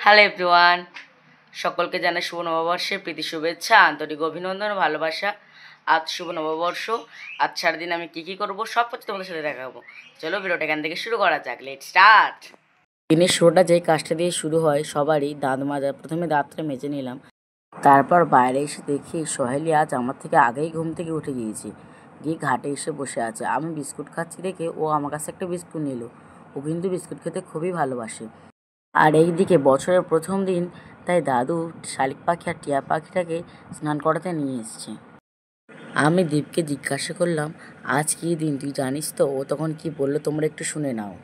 Hello everyone, সকলকে জানাই শুভ নববর্ষের প্রীতি শুভেচ্ছা, আন্তরিক অভিনন্দন ও ভালোবাসা। আজ শুভ নববর্ষ। আজ সারাদিন আমি কী করবো সব কিছু তোমাদের সাথে দেখাবো। চলো ভিডিওটা এখান থেকে শুরু করা যাক। Let start. দিনের শুরুটা যেই কাজটা দিয়ে শুরু হয় সবারই দাঁত মাজা। প্রথমে দাঁতটা মেজে নিলাম, তারপর বাইরে এসে দেখি সোহেলি আজ আমার থেকে আগেই ঘুম থেকে উঠে গিয়েছে, গিয়ে ঘাটে এসে বসে আছে। আমি বিস্কুট খাচ্ছি দেখে ও আমার কাছে একটা বিস্কুট নিল। ও কিন্তু বিস্কুট খেতে খুবই ভালোবাসে। আর এইদিকে বছরের প্রথম দিন, তাই দাদু শালিক পাখি আর টিয়া পাখিটাকে স্নান করাতে নিয়ে এসছে। আমি দীপকে জিজ্ঞাসা করলাম, আজ কী দিন তুই জানিস তো? ও তখন কি বললো তোমরা একটু শুনে নাও।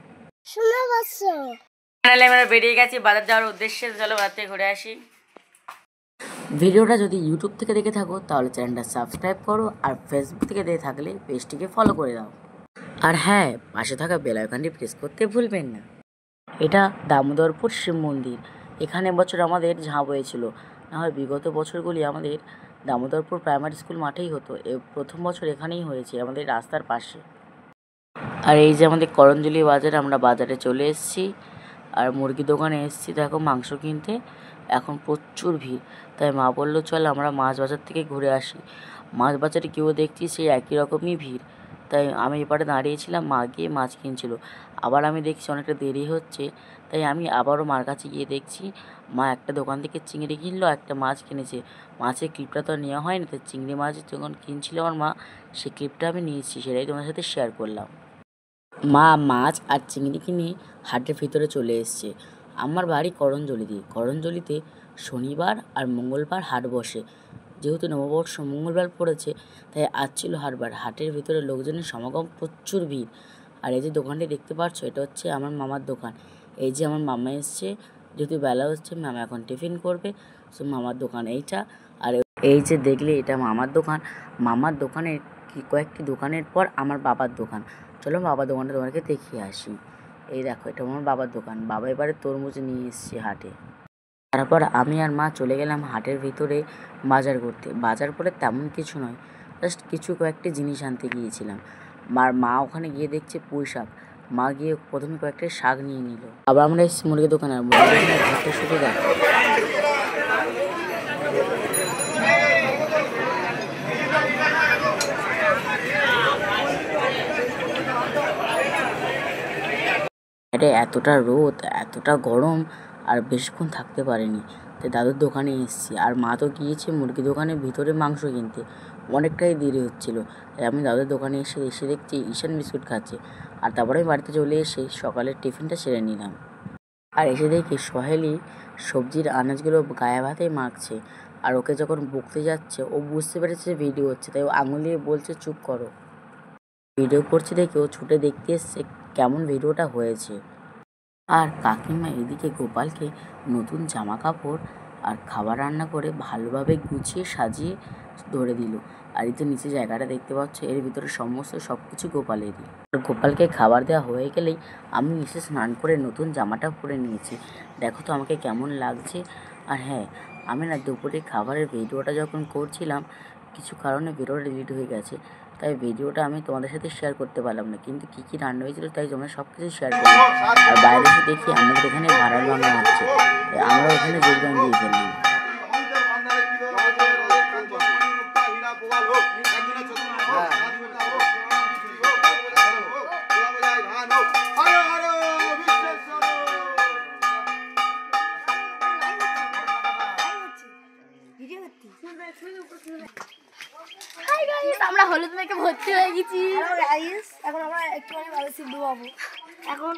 আমরা বেরিয়ে গেছি বাজার যাওয়ার উদ্দেশ্যে। চলো বাজার থেকে ঘুরে আসি। ভিডিওটা যদি ইউটিউব থেকে দেখে থাকো তাহলে চ্যানেলটা সাবস্ক্রাইব করো, আর ফেসবুক থেকে দেখে থাকলে পেজটিকে ফলো করে দাও। আর হ্যাঁ, পাশে থাকা বেল আইকনটি প্রেস করতে ভুলবেন না। এটা দামোদরপুর শিব মন্দির। এখানে বছর আমাদের ঝাঁপ হয়েছিল, না হয় বিগত বছরগুলি আমাদের দামোদরপুর প্রাইমারি স্কুল মাঠেই হতো। প্রথম বছর এখানেই হয়েছে, আমাদের রাস্তার পাশে। আর এই যে আমাদের করঞ্জলি বাজার, আমরা বাজারে চলে এসেছি। আর মুরগি দোকানে এসেছি দেখো মাংস কিনতে। এখন প্রচুর ভিড়, তাই মা বললো চল আমরা মাছ বাজার থেকে ঘুরে আসি। মাছ বাজারে কেউ দেখছি সেই একই রকমই ভিড়, তাই আমি এপারে দাঁড়িয়েছিলাম, মা গিয়ে মাছ কিনছিল। আবার আমি দেখছি অনেকটা দেরি হচ্ছে, তাই আমি আবারও মার কাছে গিয়ে দেখছি মা একটা দোকান থেকে চিংড়ি কিনলো, একটা মাছ কিনেছে। মাছের ক্লিপটা তো নেওয়া হয়নি, তাই চিংড়ি মাছ যখন কিনছিল আমার মা, সেই ক্লিপটা আমি নিয়েছি, সেটাই তোমার সাথে শেয়ার করলাম। মা মাছ আর চিংড়ি কিনে হাটের ভিতরে চলে এসছে। আমার বাড়ি করঞ্জলিতে শনিবার আর মঙ্গলবার হাট বসে। যেহেতু নববর্ষ মঙ্গলবার পড়েছে, তাই আজ ছিল হাটবার। হাটের ভিতরে লোকজনের সমাগম, প্রচুর ভিড়। আর এই যে দোকানটি দেখতে পাচ্ছ, এটা হচ্ছে আমার মামার দোকান। এই যে আমার মামা এসছে, যেহেতু বেলা হচ্ছে, মামা এখন টিফিন করবে, সো মামার দোকান এইটা। আর এই যে দেখলে এটা মামার দোকান। মামার দোকানের কয়েকটি দোকানের পর আমার বাবার দোকান। চলো বাবার দোকানটা তোমাকে দেখিয়ে আসি। এই দেখো, এটা আমার বাবার দোকান। বাবা এবারে তরমুজ নিয়ে এসছে হাটে। তারপর আমি আর মা চলে গেলাম হাটের ভিতরে বাজার করতে। বাজার করে তেমন কিছু নয়, জাস্ট কয়েকটি জিনিস আনতে গিয়েছিলাম। মা ওখানে গিয়ে দেখছে পুঁই শাক। মা গিয়ে প্রথমে কয়েকটা শাক নিয়ে নিল। আবার আমরা এসেছি মুরগির দোকানে। আর মুরগির দোকানে ঘরটা শুধু দেখো। এটা এতটা রোদ, এতটা গরম, আর বেশিক্ষণ থাকতে পারিনি, তাই দাদুর দোকানে এসেছি। আর মা তো গিয়েছে মুরগি দোকানের ভিতরে মাংস কিনতে, অনেকটাই দেরি হচ্ছিল। তাই আমি দাদুর দোকানে এসে দেখছি ঈশান বিস্কুট খাচ্ছে। আর তারপরে আমি বাড়িতে চলে এসে সকালের টিফিনটা সেরে নিলাম। আর এসে দেখি সোহেলি সবজির আনাজগুলো গায়ে ভাতেই মাখছে। আর ওকে যখন বকতে যাচ্ছে, ও বুঝতে পেরেছে ভিডিও হচ্ছে, তাই ও আঙুল দিয়ে বলছে চুপ করো। ভিডিও করছে দেখে ও ছুটে দেখতে এসছে কেমন ভিডিওটা হয়েছে। আর কাকিমা এদিকে গোপালকে নতুন জামা কাপড় আর খাবার রান্না করে ভালোভাবে গুছিয়ে সাজিয়ে ধরে দিল। আর এই যে নিচে জায়গাটা দেখতে পাচ্ছ, এর ভিতরে সমস্ত সব কিছু গোপালেরই। আর গোপালকে খাবার দেওয়া হয়ে গেলেই আমি এসে স্নান করে নতুন জামাটা পরে নিয়েছি। দেখো তো আমাকে কেমন লাগছে। আর হ্যাঁ, আমি না দুপুরে খাবারের ভিডিওটা যখন করছিলাম, কিছু কারণে ভিডিওটা ডিলিট হয়ে গেছে, তাই ভিডিওটা আমি তোমাদের সাথে শেয়ার করতে পারলাম না। কিন্তু কী কী রান্না হয়েছিল তাই তোমরা সব কিছু শেয়ার করলাম। আর বাইরে এসে দেখি আমাদের এখানে ভাড়ার বাংলা হচ্ছে, আমরা ওখানে যোগদান দিয়ে ফেললাম। আমরা হলুদ মেখে ভর্তি হয়ে গেছি। এখন আমরা একটুখানি ভালো সিদ্ধ পাবো। এখন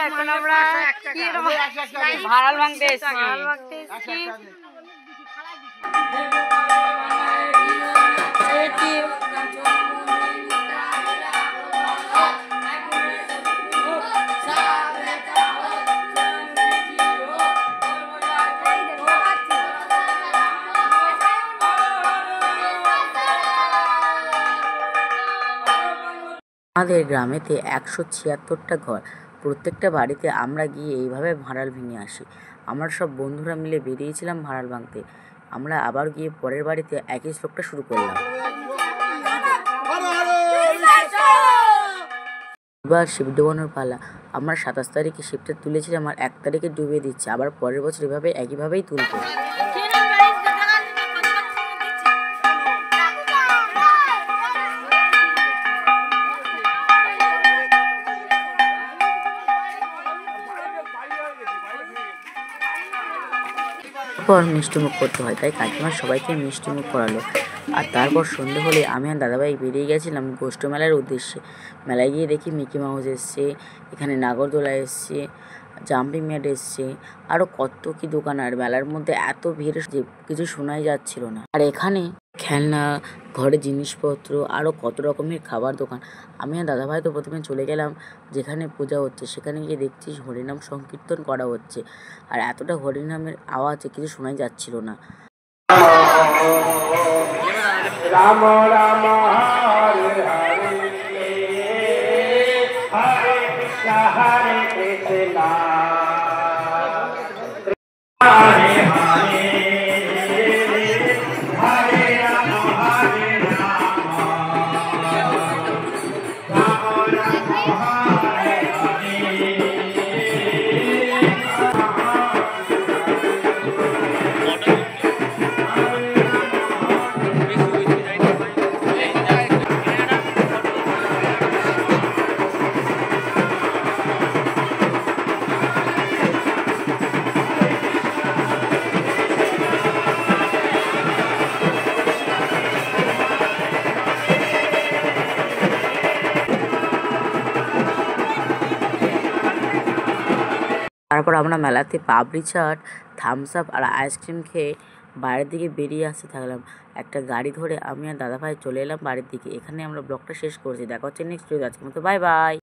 এখন আমরা ভাড়াল ভাঙতে এসেছি। আমাদের গ্রামেতে 176টা ঘর। প্রত্যেকটা বাড়িতে আমরা গিয়ে এইভাবে ভাঁড়াল ভেঙে আসি। আমরা সব বন্ধুরা মিলে বেরিয়েছিলাম ভাঁড়াল ভাঙতে। আমরা আবার গিয়ে পরের বাড়িতে একই শ্লোকটা শুরু করলাম। এবার শিপ ডুবানোর পালা। আমরা 27 তারিখে শিপটা তুলেছিলাম আর 1 তারিখে ডুবিয়ে দিচ্ছি, আবার পরের বছর এভাবে একইভাবেই তুলবো। তারপর মিষ্টিমুখ করতে হয়, তাই কাকিমা সবাইকে মিষ্টিমুখ করালো। আর তারপর সন্ধে হলে আমি আর দাদাভাই বেরিয়ে গেছিলাম গোষ্ঠ মেলার উদ্দেশ্যে। মেলায় গিয়ে দেখি মিকি মাউস এসছে, এখানে নাগরদোলা এসছে, জাম্পিং ম্যাট এসছে, আরও কত কি দোকান। আর মেলার মধ্যে এত ভিড় যে কিছু শোনাই যাচ্ছিল না। আর এখানে খেলনা, ঘরের জিনিসপত্র, আরও কত রকমের খাবার দোকান। আমি আর দাদাভাই তো প্রথমে চলে গেলাম যেখানে পূজা হচ্ছে, সেখানে গিয়ে দেখছি হরিনাম সংকীর্তন করা হচ্ছে। আর এতটা হরিনামের আওয়াজে কিছু শোনাই যাচ্ছিল না। রাম রাম হরে হরে হরে কৃষ্ণ হরে কৃষ্ণ হরে হরে হরে রাম হরে রাম রাম রাম হরে তারপর আমরা মেলাতে পাপড়ি চাট, থামস আপ আর আইসক্রিম খেয়ে বাইরের দিকে বেরিয়ে আসতে থাকলাম। একটা গাড়ি ধরে আমি আর দাদাভাই চলে এলাম বাড়ির দিকে। এখানে আমরা ব্লগটা শেষ করছি। দেখা হচ্ছে নেক্সট ভিডিও। আজকের মতো বাই বাই।